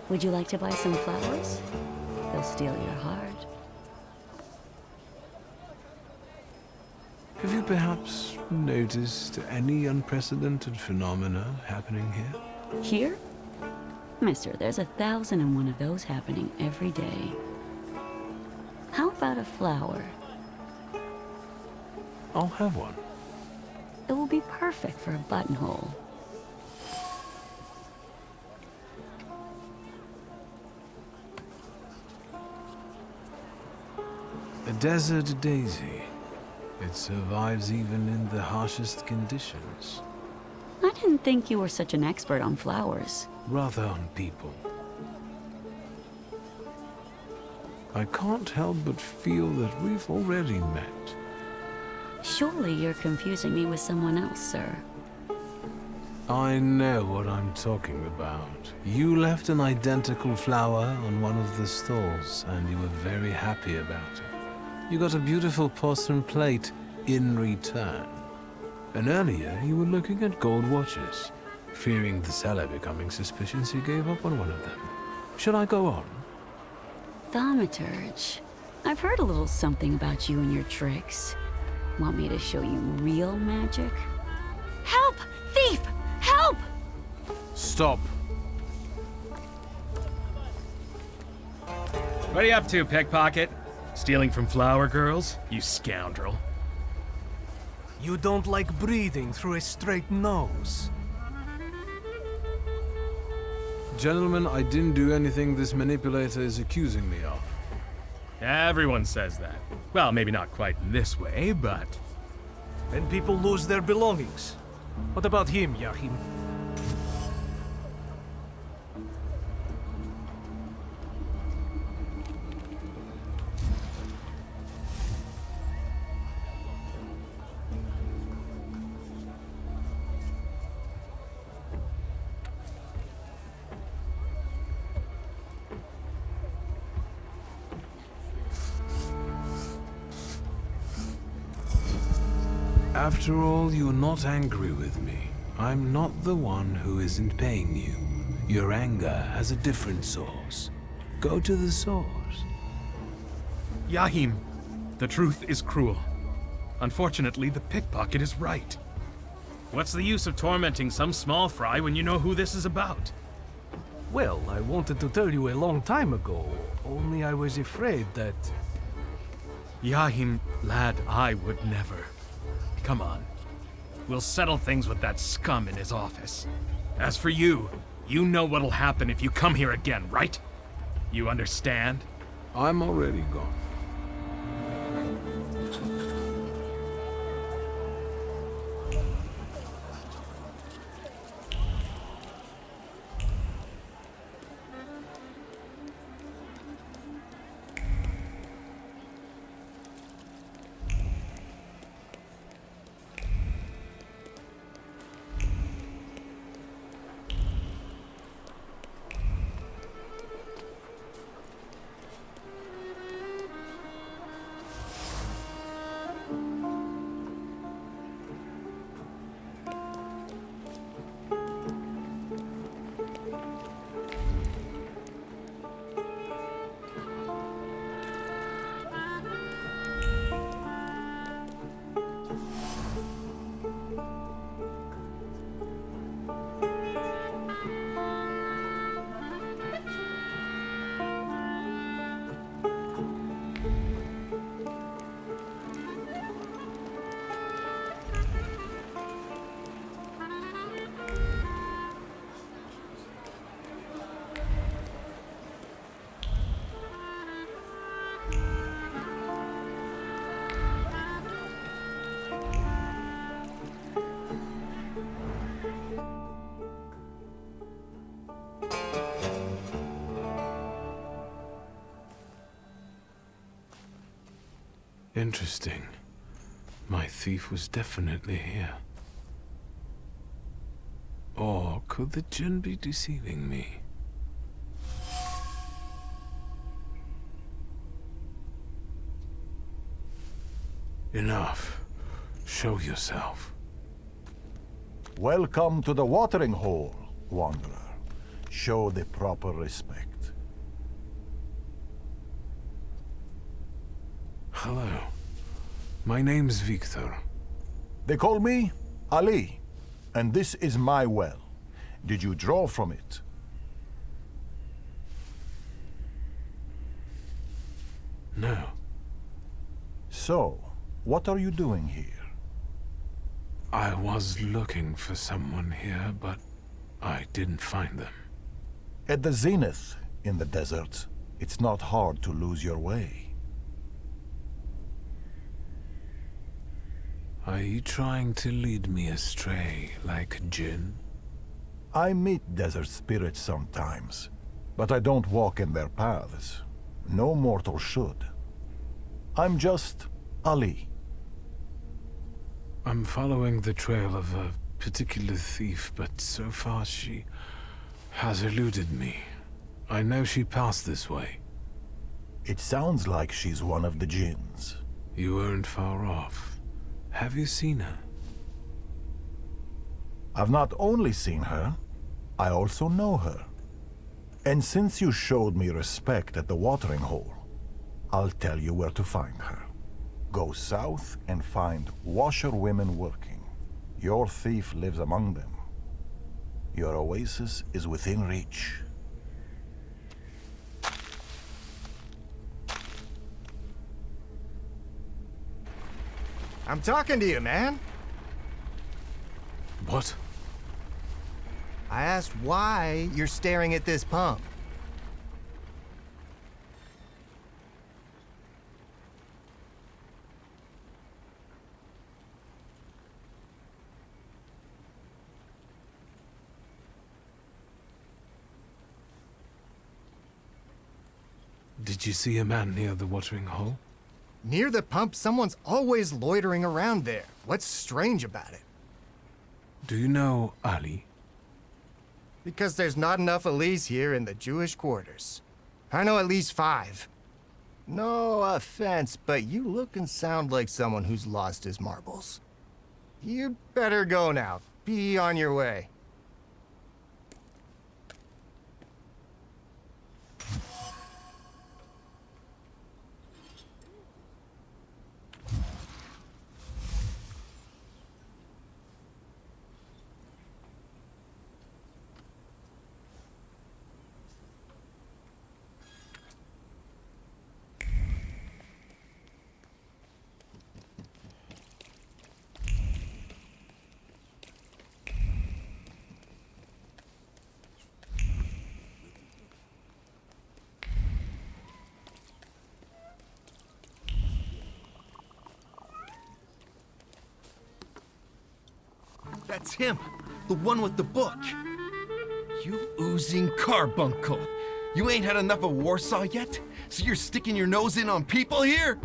Would you like to buy some flowers? They'll steal your heart. Have you perhaps noticed any unprecedented phenomena happening here? Here? Mister, there's 1,001 of those happening every day. How about a flower? I'll have one. It will be perfect for a buttonhole. A desert daisy. It survives even in the harshest conditions. I didn't think you were such an expert on flowers. Rather on people. I can't help but feel that we've already met. Surely you're confusing me with someone else, sir. I know what I'm talking about. You left an identical flower on one of the stalls, and you were very happy about it. You got a beautiful porcelain plate in return. And earlier, you were looking at gold watches. Fearing the seller becoming suspicious, you gave up on one of them. Should I go on? Thaumaturge. I've heard a little something about you and your tricks. Want me to show you real magic? Help! Thief! Help! Stop. What are you up to, pickpocket? Stealing from flower girls? You scoundrel. You don't like breathing through a straight nose. Gentlemen, I didn't do anything this manipulator is accusing me of. Everyone says that. Well, maybe not quite in this way, but... And people lose their belongings. What about him, Yahim? After all, you're not angry with me. I'm not the one who isn't paying you. Your anger has a different source. Go to the source. Yahim, the truth is cruel. Unfortunately, the pickpocket is right. What's the use of tormenting some small fry when you know who this is about? Well, I wanted to tell you a long time ago, only I was afraid that... Yahim, lad, I would never. Come on. We'll settle things with that scum in his office. As for you, you know what'll happen if you come here again, right? You understand? I'm already gone. Interesting. My thief was definitely here. Or could the djinn be deceiving me? Enough. Show yourself. Welcome to the watering hole, wanderer. Show the proper respect. Hello. My name's Victor. They call me Ali, and this is my well. Did you draw from it? No. So, what are you doing here? I was looking for someone here, but I didn't find them. At the zenith in the desert, it's not hard to lose your way. Are you trying to lead me astray like a djinn? I meet desert spirits sometimes, but I don't walk in their paths. No mortal should. I'm just Ali. I'm following the trail of a particular thief, but so far she has eluded me. I know she passed this way. It sounds like she's one of the jinns. You weren't far off. Have you seen her? I've not only seen her, I also know her. And since you showed me respect at the watering hole, I'll tell you where to find her. Go south and find washerwomen working. Your thief lives among them. Your oasis is within reach. I'm talking to you, man. What? I asked why you're staring at this pump. Did you see a man near the watering hole? Near the pump, someone's always loitering around there. What's strange about it? Do you know Ali? Because there's not enough Alis here in the Jewish quarters. I know at least 5. No offense, but you look and sound like someone who's lost his marbles. You'd better go now. Be on your way. That's him, the one with the book. You oozing carbuncle. You ain't had enough of Warsaw yet? So you're sticking your nose in on people here?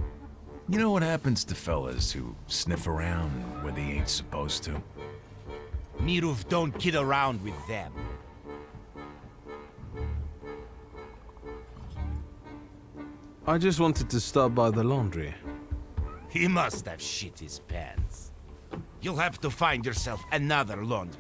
You know what happens to fellas who sniff around where they ain't supposed to? Mirov don't kid around with them. I just wanted to stop by the laundry. He must have shit his pants. You'll have to find yourself another laundry.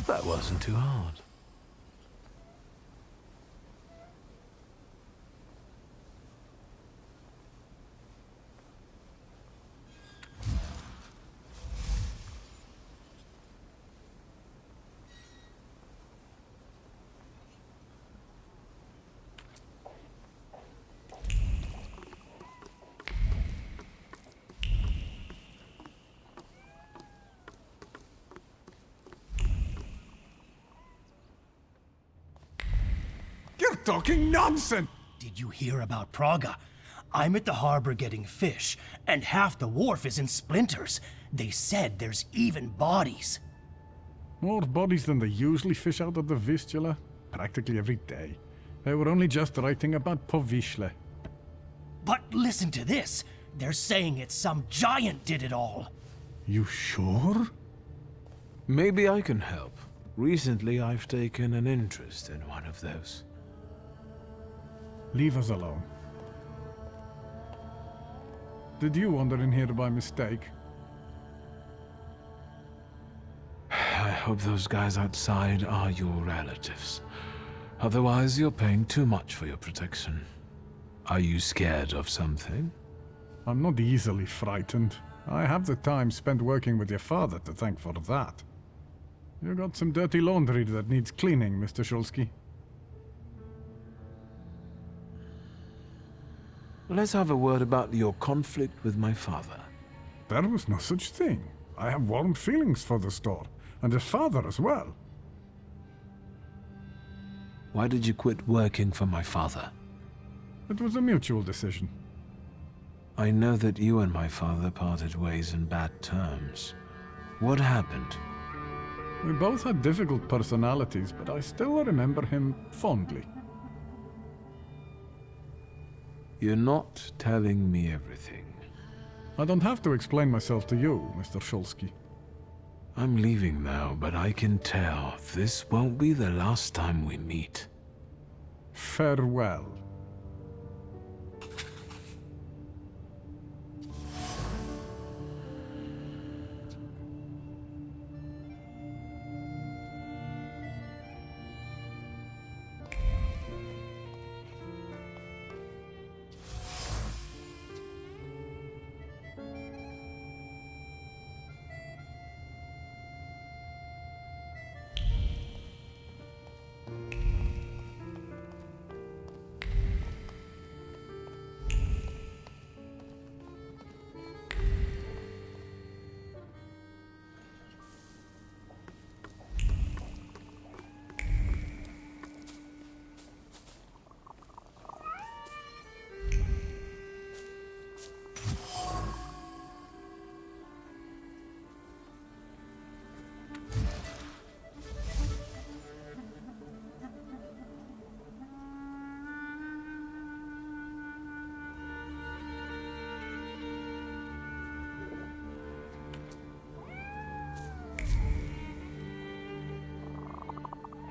That wasn't too hard. You're talking nonsense! Did you hear about Praga? I'm at the harbor getting fish, and half the wharf is in splinters. They said there's even bodies. More bodies than they usually fish out of the Vistula, practically every day. They were only just writing about Povishle. But listen to this. They're saying it's some giant did it all. You sure? Maybe I can help. Recently, I've taken an interest in one of those. Leave us alone. Did you wander in here by mistake? I hope those guys outside are your relatives. Otherwise, you're paying too much for your protection. Are you scared of something? I'm not easily frightened. I have the time spent working with your father to thank for that. You got some dirty laundry that needs cleaning, Mr. Shulsky. Let's have a word about your conflict with my father. There was no such thing. I have warm feelings for the store, and his father as well. Why did you quit working for my father? It was a mutual decision. I know that you and my father parted ways in bad terms. What happened? We both had difficult personalities, but I still remember him fondly. You're not telling me everything. I don't have to explain myself to you, Mr. Shulsky. I'm leaving now, but I can tell this won't be the last time we meet. Farewell.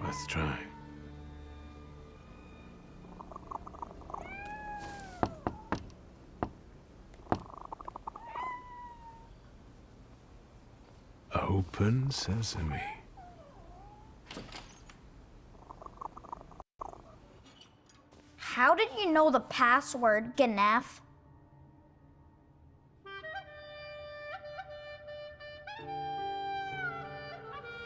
Let's try. Open sesame. How did you know the password, Ganef?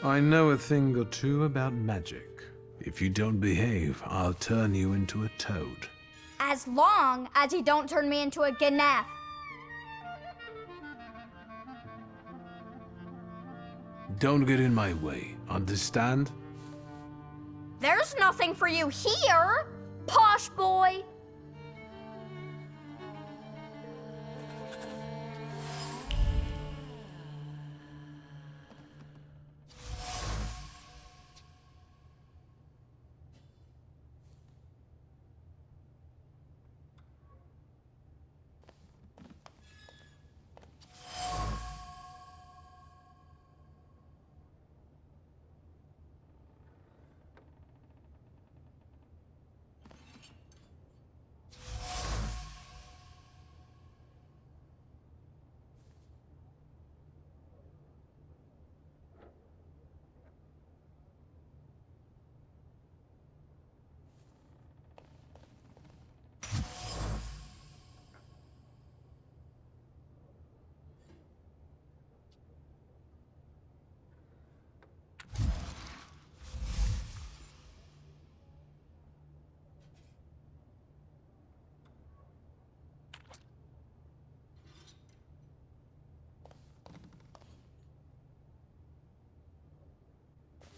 I know a thing or two about magic. If you don't behave, I'll turn you into a toad. As long as you don't turn me into a Ganef. Don't get in my way, understand? There's nothing for you here, posh boy.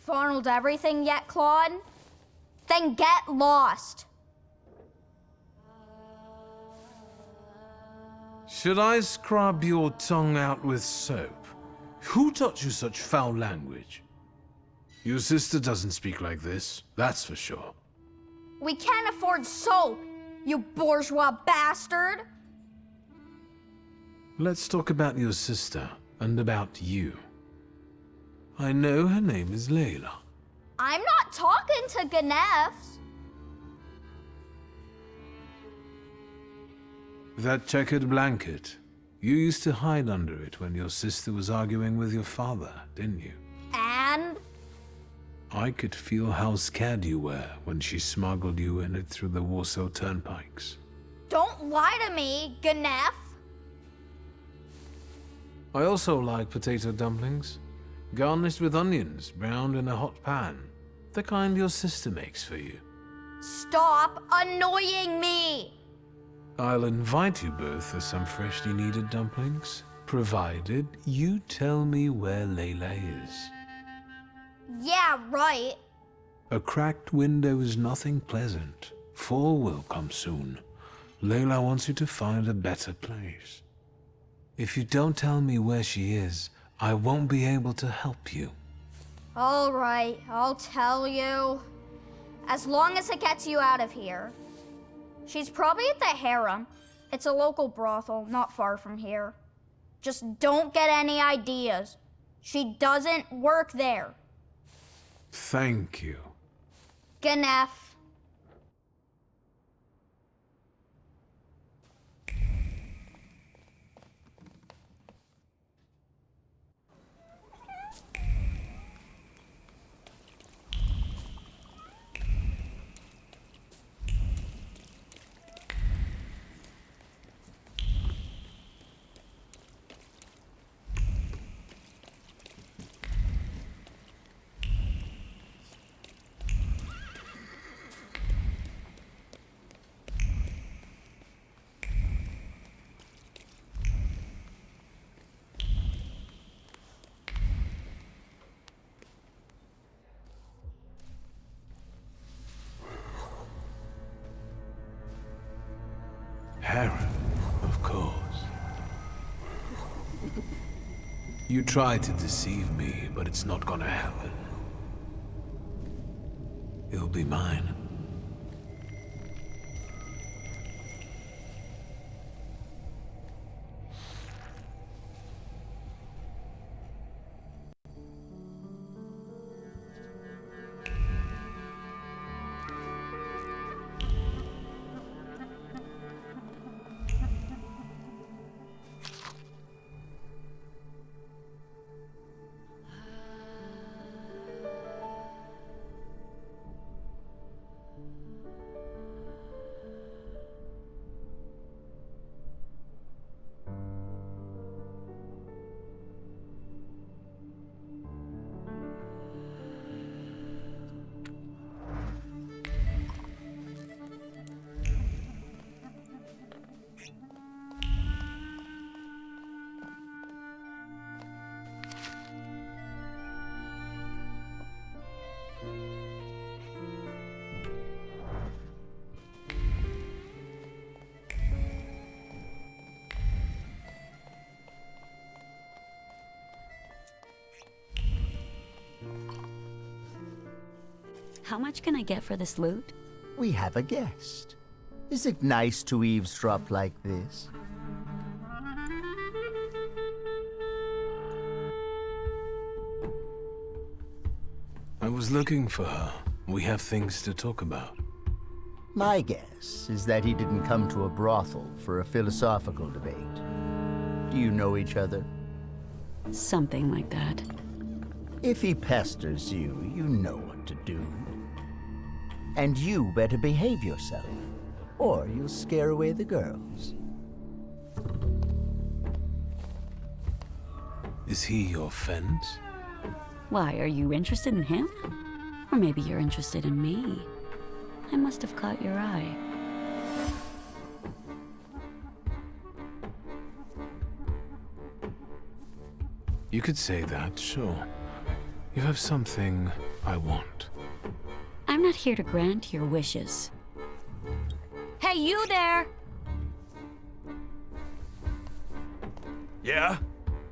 Funneled everything yet, Claude? Then get lost. Should I scrub your tongue out with soap? Who taught you such foul language? Your sister doesn't speak like this, that's for sure. We can't afford soap, you bourgeois bastard. Let's talk about your sister and about you. I know her name is Layla. I'm not talking to Ganefs. That checkered blanket. You used to hide under it when your sister was arguing with your father, didn't you? And? I could feel how scared you were when she smuggled you in it through the Warsaw turnpikes. Don't lie to me, Ganef. I also like potato dumplings. Garnished with onions, browned in a hot pan. The kind your sister makes for you. Stop annoying me! I'll invite you both to some freshly kneaded dumplings, provided you tell me where Layla is. Yeah, right. A cracked window is nothing pleasant. Fall will come soon. Layla wants you to find a better place. If you don't tell me where she is, I won't be able to help you. All right, I'll tell you. As long as it gets you out of here. She's probably at the harem. It's a local brothel not far from here. Just don't get any ideas. She doesn't work there. Thank you. Ganef. Heron, of course. You tried to deceive me, but it's not gonna happen. You'll be mine. How much can I get for this loot? We have a guest. Is it nice to eavesdrop like this? I was looking for her. We have things to talk about. My guess is that he didn't come to a brothel for a philosophical debate. Do you know each other? Something like that. If he pesters you, you know what to do. And you better behave yourself, or you'll scare away the girls. Is he your friend? Why, are you interested in him? Or maybe you're interested in me. I must have caught your eye. You could say that, sure. You have something I want. I'm not here to grant your wishes. Hey, you there! Yeah?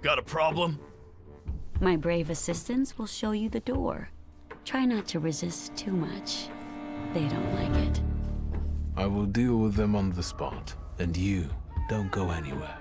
Got a problem? My brave assistants will show you the door. Try not to resist too much. They don't like it. I will deal with them on the spot, and you don't go anywhere.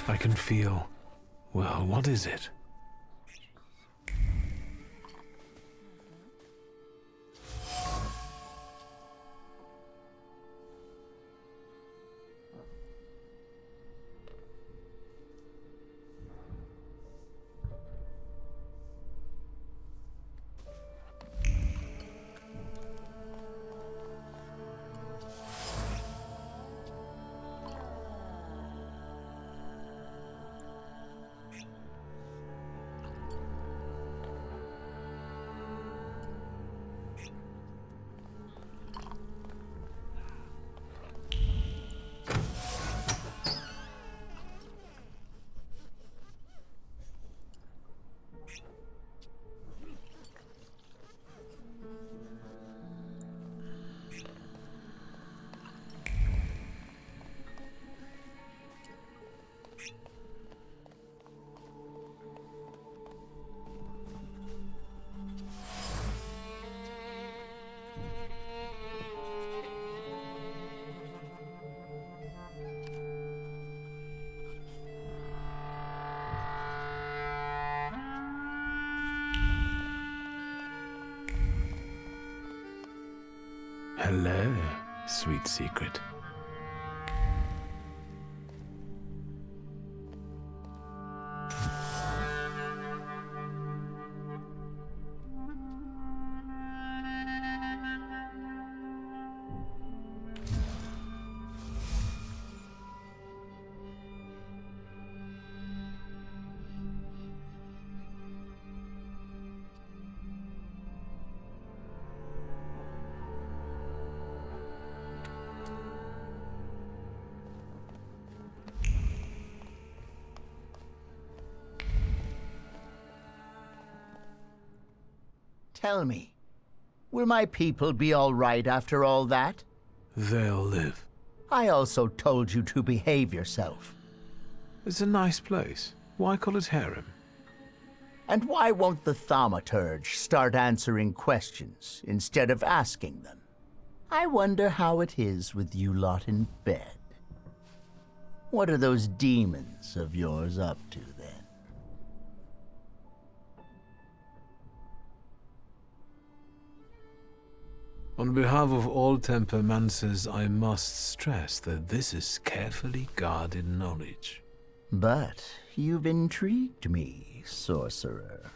I can feel... well, what is it? Hello, sweet secret. Tell me, will my people be all right after all that? They'll live. I also told you to behave yourself. It's a nice place. Why call it harem? And why won't the Thaumaturge start answering questions instead of asking them? I wonder how it is with you lot in bed. What are those demons of yours up to then? On behalf of all temperamancers, I must stress that this is carefully guarded knowledge. But you've intrigued me, sorcerer.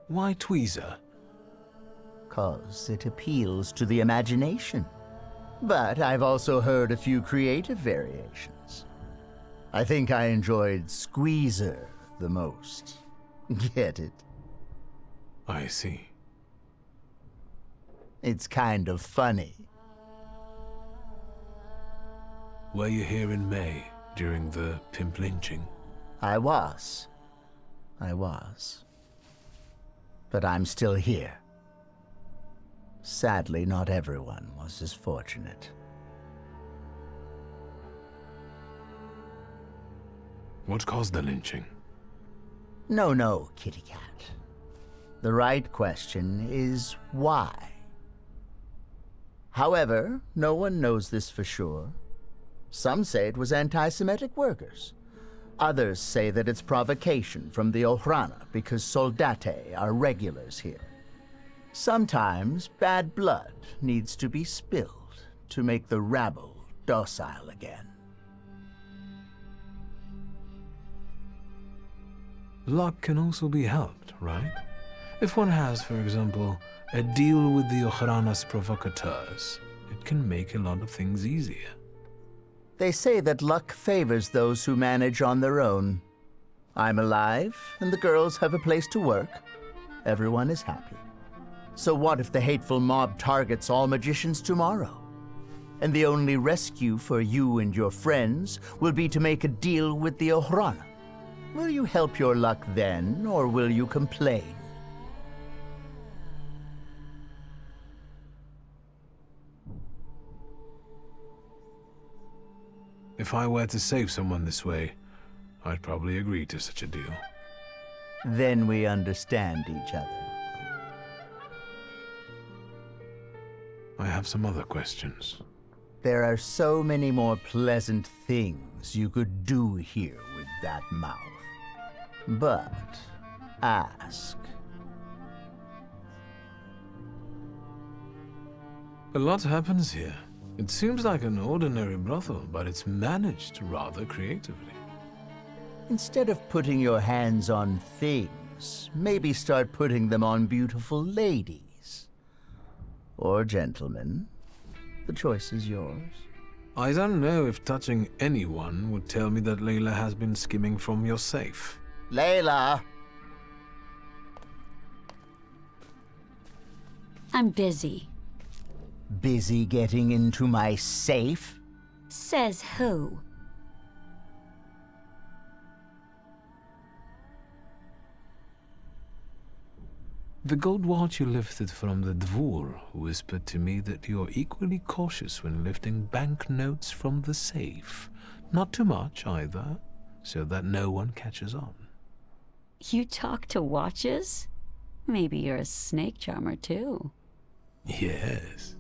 Why tweezer? 'Cause it appeals to the imagination. But I've also heard a few creative variations. I think I enjoyed Squeezer the most. Get it? I see. It's kind of funny. Were you here in May during the pimp lynching? I was. But I'm still here. Sadly, not everyone was as fortunate. What caused the lynching? No, kitty cat. The right question is why? However, no one knows this for sure. Some say it was anti-Semitic workers. Others say that it's provocation from the Ohrana because soldate are regulars here. Sometimes bad blood needs to be spilled to make the rabble docile again. Luck can also be helped, right? If one has, for example, a deal with the Ohrana's provocateurs, it can make a lot of things easier. They say that luck favors those who manage on their own. I'm alive, and the girls have a place to work. Everyone is happy. So what if the hateful mob targets all magicians tomorrow? And the only rescue for you and your friends will be to make a deal with the Ohrana. Will you help your luck then, or will you complain? If I were to save someone this way, I'd probably agree to such a deal. Then we understand each other. I have some other questions. There are so many more pleasant things you could do here with that mouth. But ask. A lot happens here. It seems like an ordinary brothel, but it's managed rather creatively. Instead of putting your hands on things, maybe start putting them on beautiful ladies. Or gentlemen. The choice is yours. I don't know if touching anyone would tell me that Layla has been skimming from your safe. Layla! I'm busy. Busy getting into my safe? Says who? The gold watch you lifted from the Dvor whispered to me that you're equally cautious when lifting banknotes from the safe. Not too much, either, so that no one catches on. You talk to watches? Maybe you're a snake charmer, too. Yes.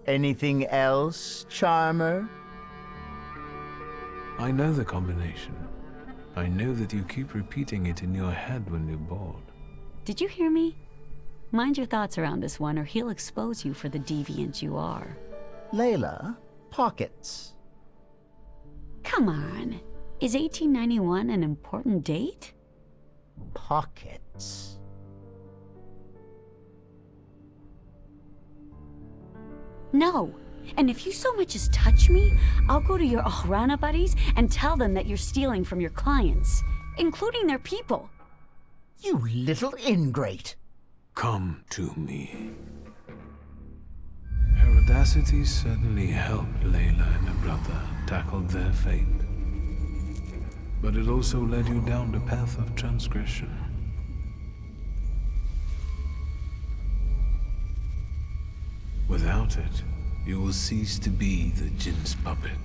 Anything else, charmer? I know the combination. I know that you keep repeating it in your head when you're bored. Did you hear me? Mind your thoughts around this one, or he'll expose you for the deviant you are. Layla, pockets. Come on. Is 1891 an important date? Pockets. No. And if you so much as touch me, I'll go to your Ohrana buddies and tell them that you're stealing from your clients, including their people. You little ingrate. Come to me. Her audacity certainly helped Layla and her brother tackle their fate. But it also led you down the path of transgression. Without it, you will cease to be the Jinn's puppet.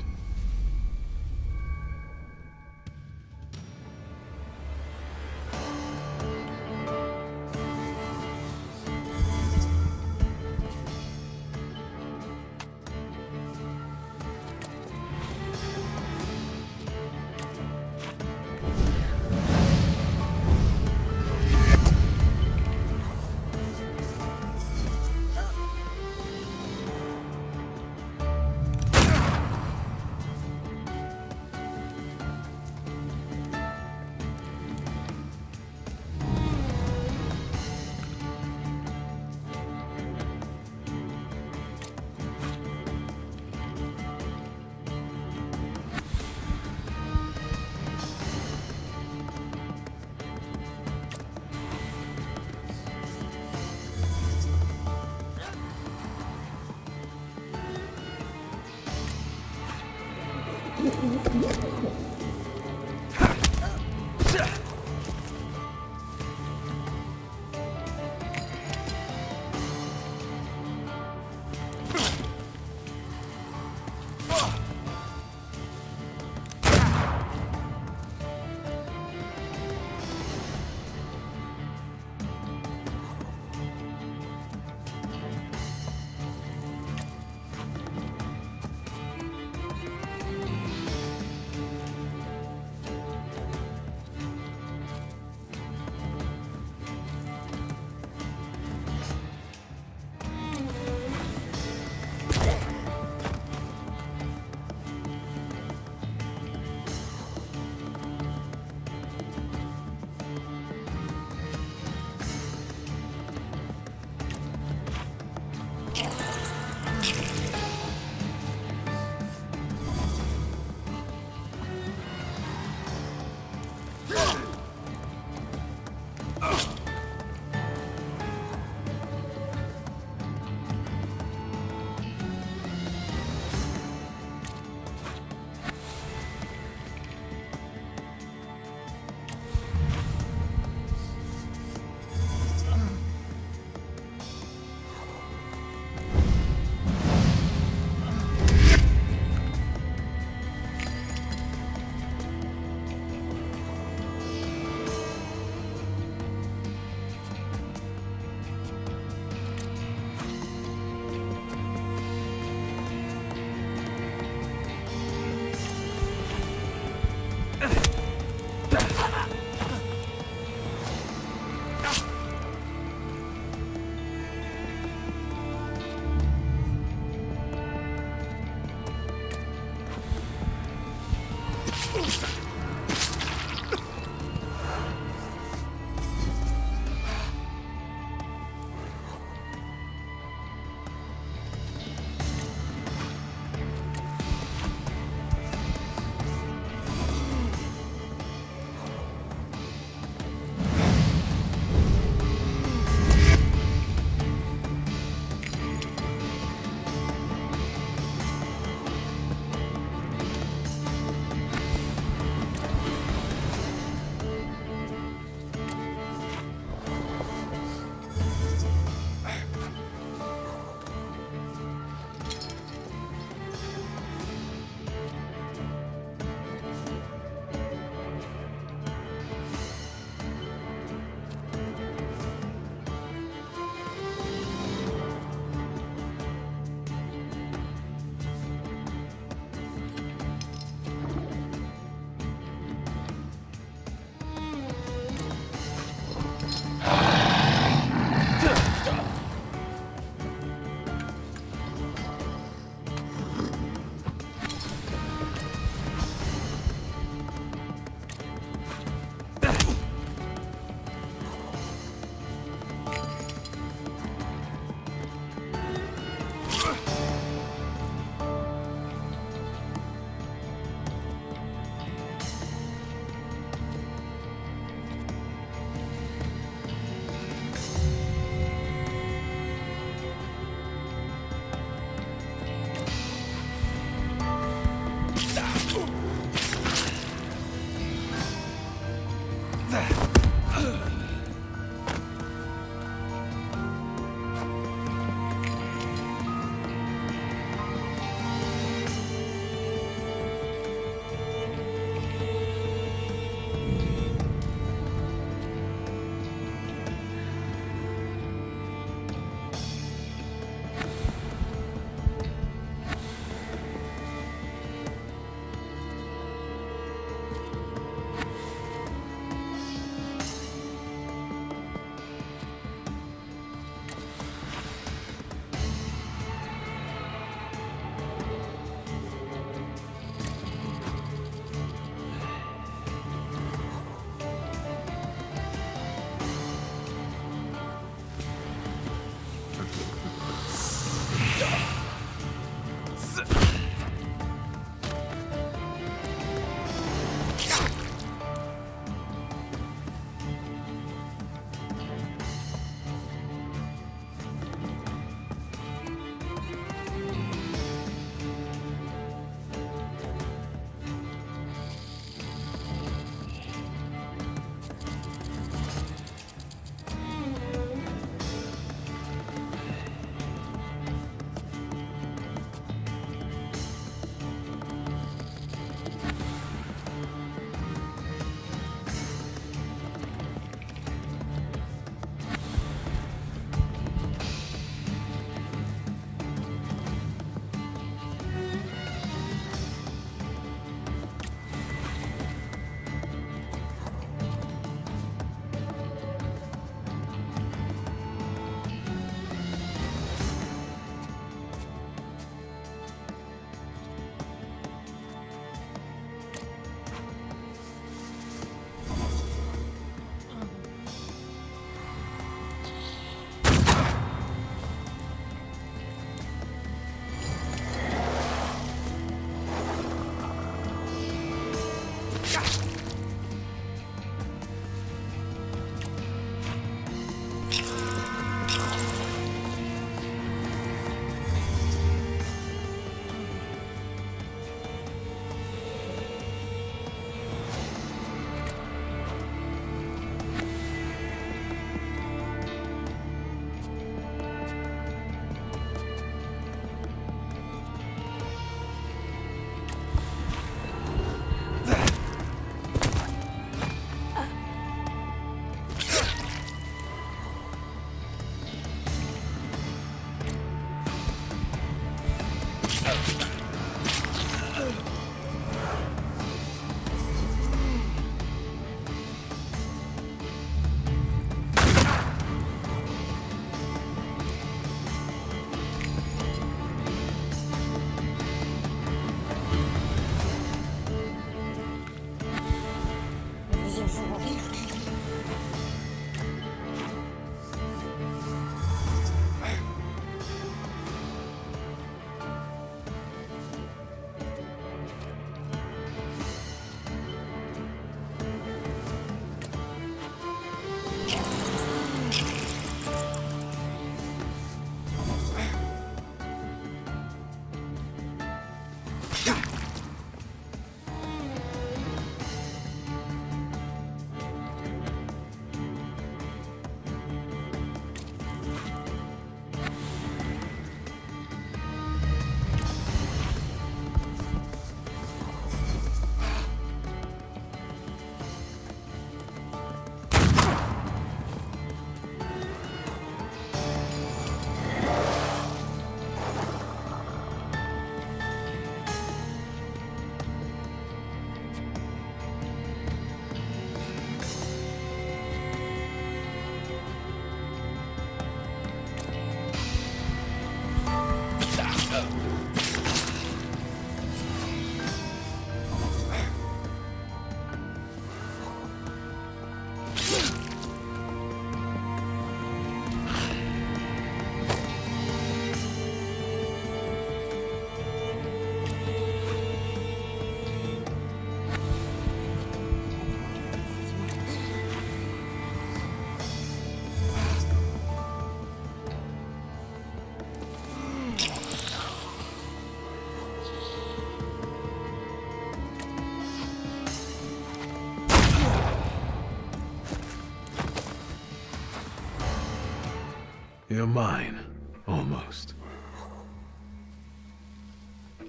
You're mine. Almost.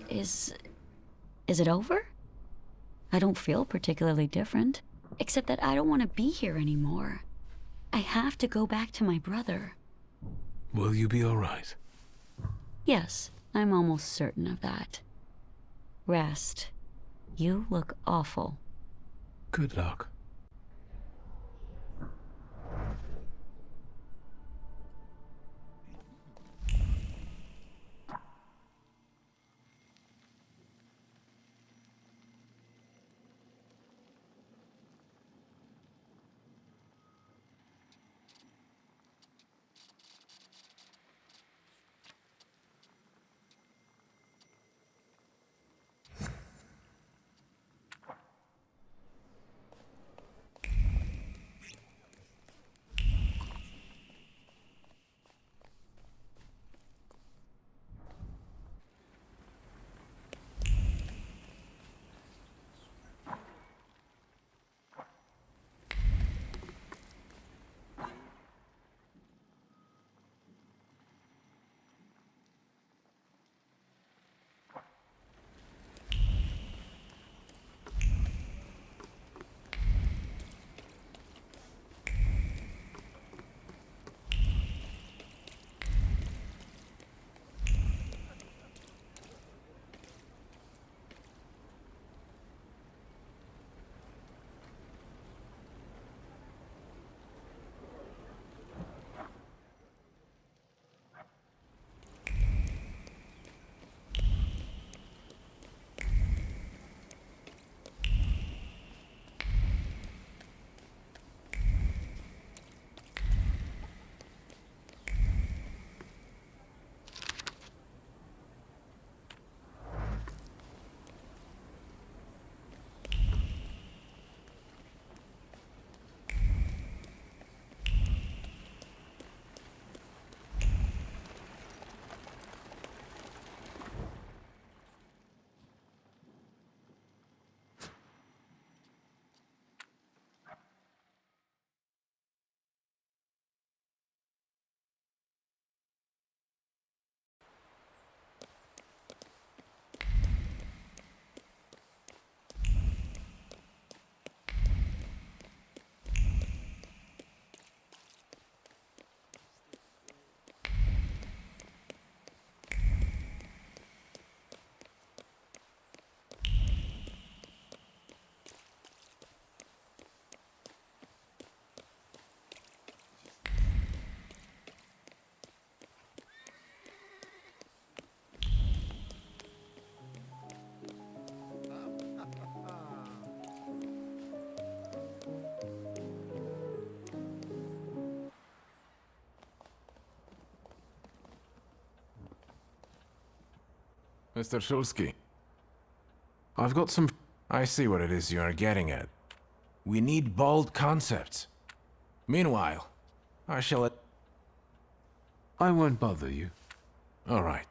Is it over? I don't feel particularly different, except that I don't want to be here anymore. I have to go back to my brother. Will you be all right? Yes, I'm almost certain of that. Rest. You look awful. Good luck. Mr. Shulsky, I've got some... I see what it is you are getting at. We need bold concepts. Meanwhile, I shall... I won't bother you. All right.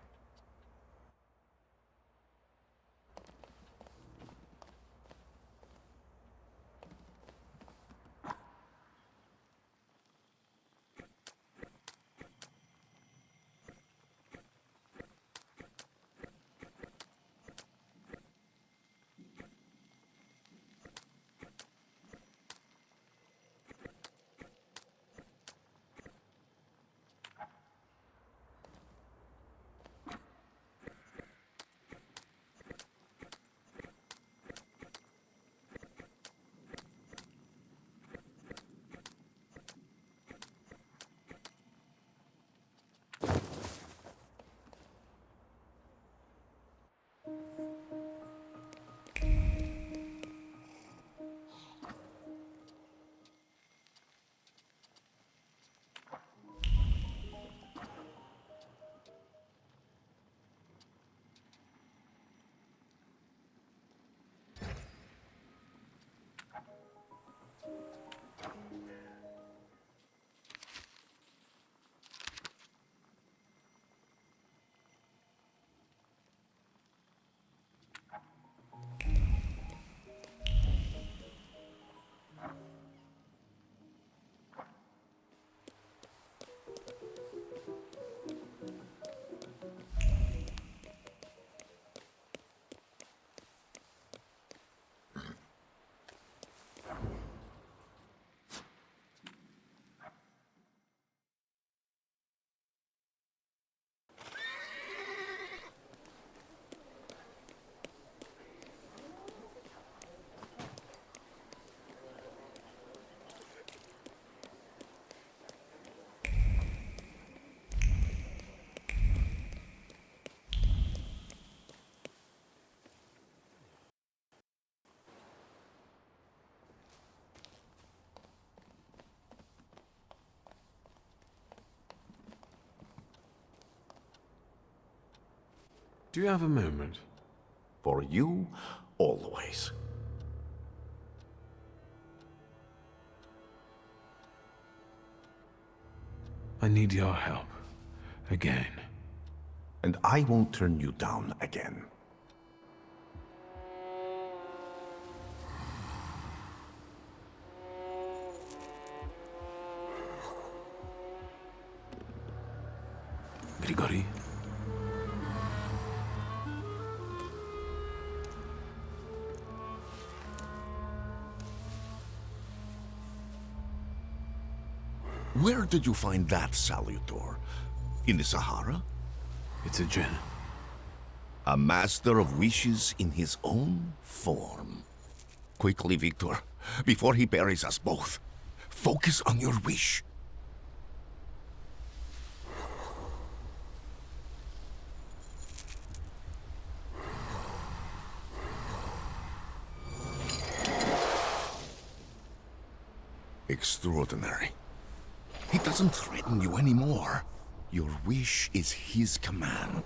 Do you have a moment? For you, always. I need your help. Again. And I won't turn you down again. Grigori? Where did you find that salutor? In the Sahara? It's a djinn. A master of wishes in his own form. Quickly, Victor, before he buries us both. Focus on your wish. Extraordinary. He doesn't threaten you anymore. Your wish is his command.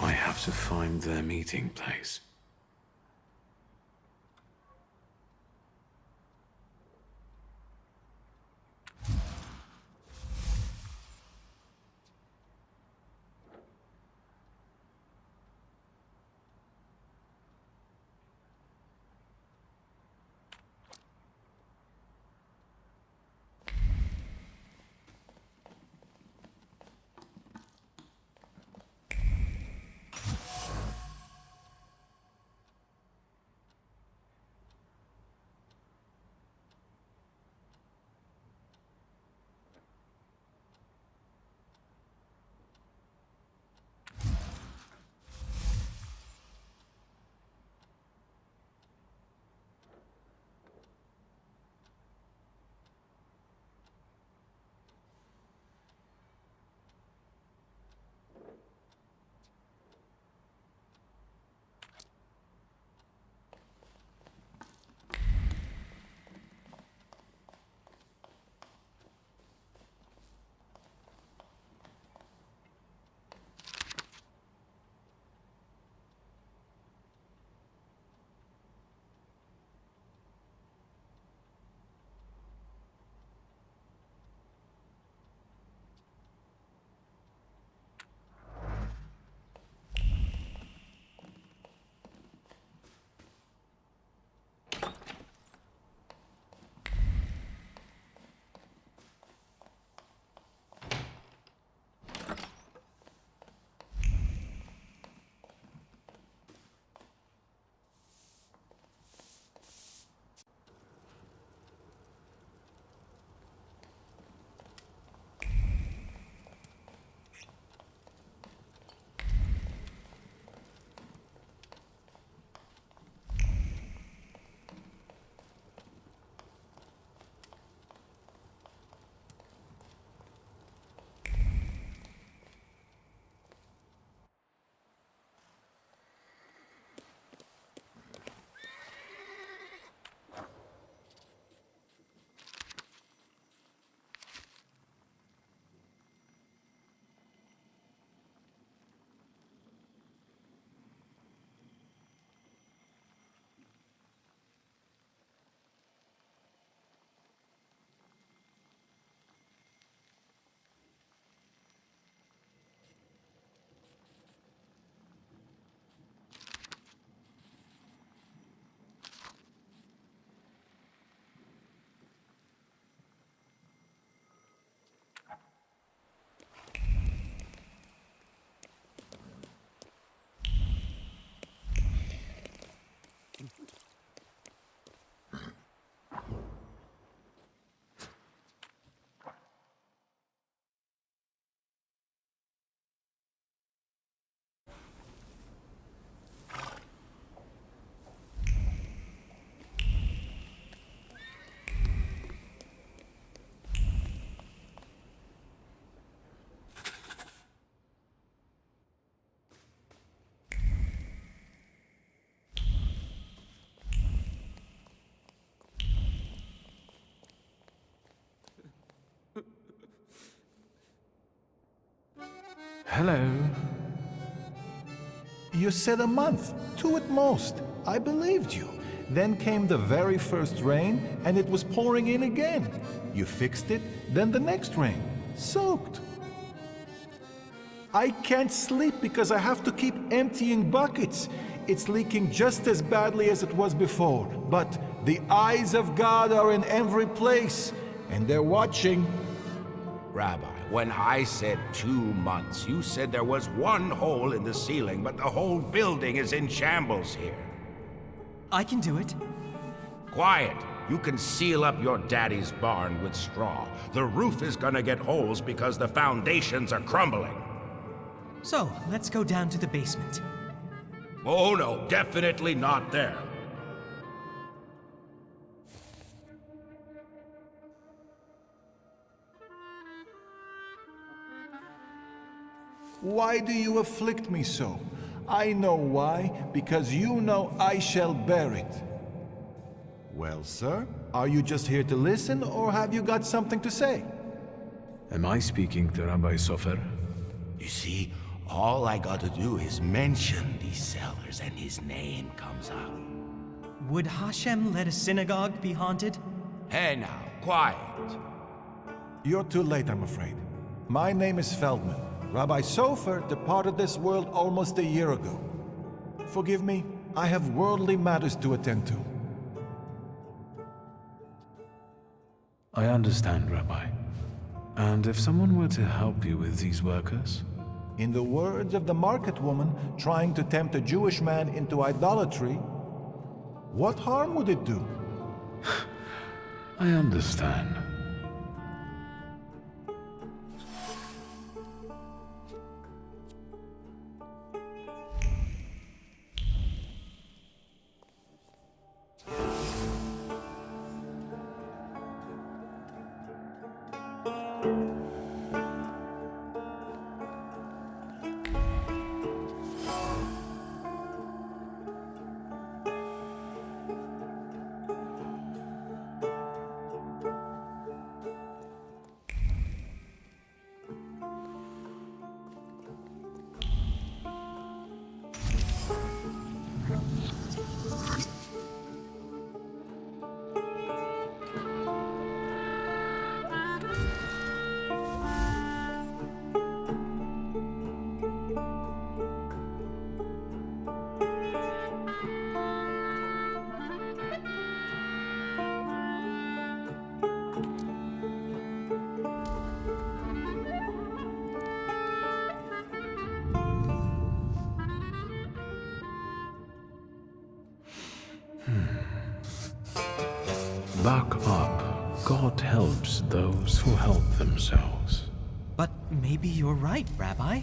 I have to find their meeting place. Hello. You said a month, 2 at most. I believed you. Then came the very first rain, and it was pouring in again. You fixed it, then the next rain. Soaked. I can't sleep because I have to keep emptying buckets. It's leaking just as badly as it was before. But the eyes of God are in every place, and they're watching. Rabbi, when I said 2 months, you said there was one hole in the ceiling, but the whole building is in shambles here. I can do it. Quiet! You can seal up your daddy's barn with straw. The roof is gonna get holes because the foundations are crumbling. So, let's go down to the basement. Oh no, definitely not there. Why do you afflict me so? I know why, because you know I shall bear it. Well, sir, are you just here to listen, or have you got something to say? Am I speaking to Rabbi Sofer? You see, all I gotta do is mention these cellars and his name comes out. Would Hashem let a synagogue be haunted? Hey now, quiet. You're too late, I'm afraid. My name is Feldman. Rabbi Sofer departed this world almost a year ago. Forgive me, I have worldly matters to attend to. I understand, Rabbi. And if someone were to help you with these workers? In the words of the market woman trying to tempt a Jewish man into idolatry, what harm would it do? I understand. Back up. God helps those who help themselves. But maybe you're right, Rabbi.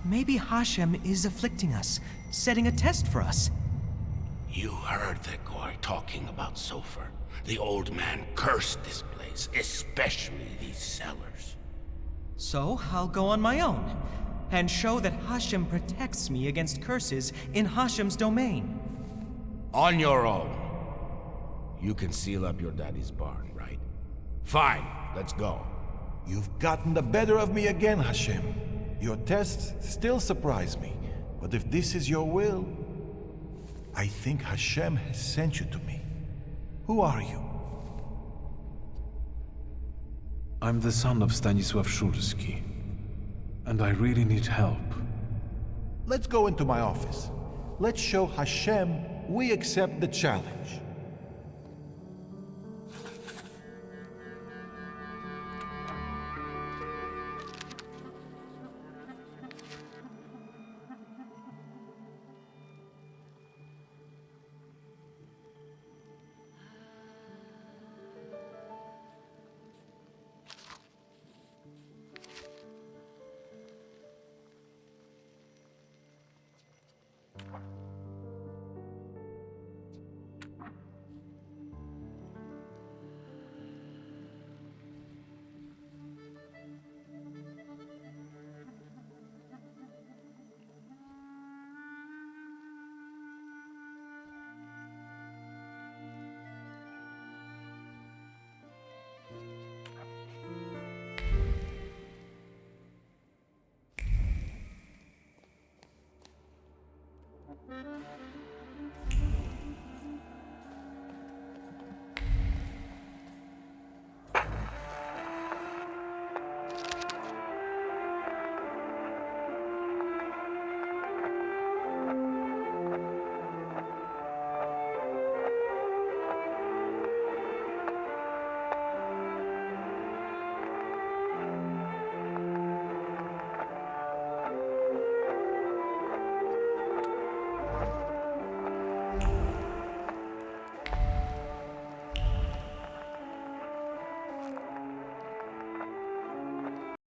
Maybe Hashem is afflicting us, setting a test for us. You heard the guy talking about Sofer. The old man cursed this place, especially these cellars. So I'll go on my own and show that Hashem protects me against curses in Hashem's domain. On your own. You can seal up your daddy's barn, right? Fine, let's go. You've gotten the better of me again, Hashem. Your tests still surprise me, but if this is your will, I think Hashem has sent you to me. Who are you? I'm the son of Stanisław Szulski, and I really need help. Let's go into my office. Let's show Hashem we accept the challenge.